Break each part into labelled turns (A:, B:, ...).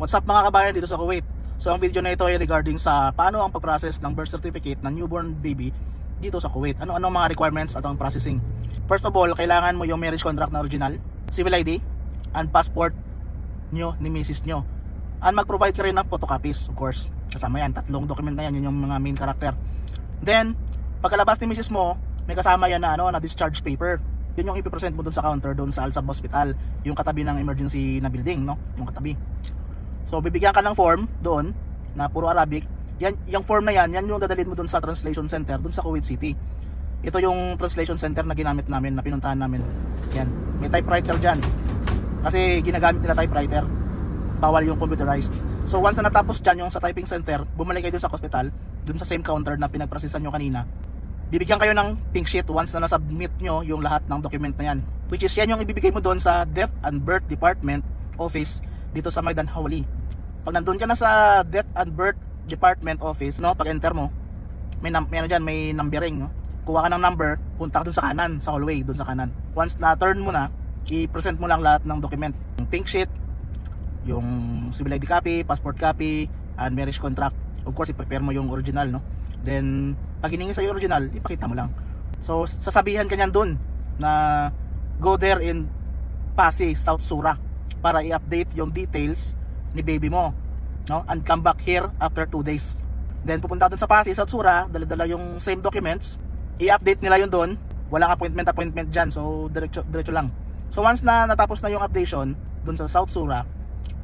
A: What's up mga kabayan dito sa Kuwait? So ang video na ito ay regarding sa paano ang pag-process ng birth certificate ng newborn baby dito sa Kuwait. Ano-ano mga requirements at ang processing. First of all, kailangan mo yung marriage contract na original, civil ID, and passport nyo ni misis nyo. And mag-provide ka rin ng photocopies, of course. Kasama yan, 3 document na yan, yun yung mga main character. Then, pagkalabas ni misis mo, may kasama yan na, na discharge paper. Yun yung ipipresent mo dun sa counter, dun sa Al-Sab Hospital, yung katabi ng emergency na building, no? Yung katabi. So bibigyan ka ng form doon na puro Arabic. Yan, yung form na yan yung dadalhin mo doon sa translation center doon sa Kuwait City. Ito yung translation center na ginamit namin, na pinuntahan namin. Yan, may typewriter diyan. Kasi ginagamit nila typewriter. Bawal yung computerized. So once na natapos diyan yung sa typing center, bumalik kayo doon sa hospital, doon sa same counter na pinagprosesan nyo kanina. Bibigyan kayo ng pink sheet once na na-submit nyo yung lahat ng document na yan. Which is yan yung ibibigay mo doon sa Death and Birth Department Office dito sa Maidan Hawali. Pag nandun ka na sa Death and Birth Department Office, no, pag enter mo, may ano diyan, may numbering, no. Kuha ka ng number, punta ka dun sa kanan, sa hallway, dun sa kanan. Once na turn mo na, i-present mo lang lahat ng document. Yung pink sheet, yung civil ID copy, passport copy, and marriage contract. Of course, i-prepare mo yung original, no. Then, pag hiningi sa original, ipakita mo lang. So, sasabihan ka niyan dun na go there in Pasig, South Sura, para i-update yung details ni baby mo, no, and come back here after 2 days. Then pupunta doon sa Pasig, South Sura, dala-dala yung same documents, i-update nila yun doon. Walang appointment dyan, so diretso lang. So once na natapos na yung updation doon sa South Sura,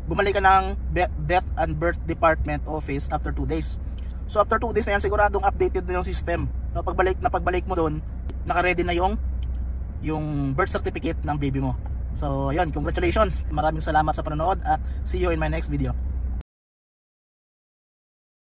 A: bumalik ka ng Death and Birth Department Office after 2 days. So after 2 days na yan, siguradong updated na yung system, no, pagbalik mo doon, naka-ready na yung birth certificate ng baby mo. So ayun, congratulations, maraming salamat sa panonood at see you in my next video.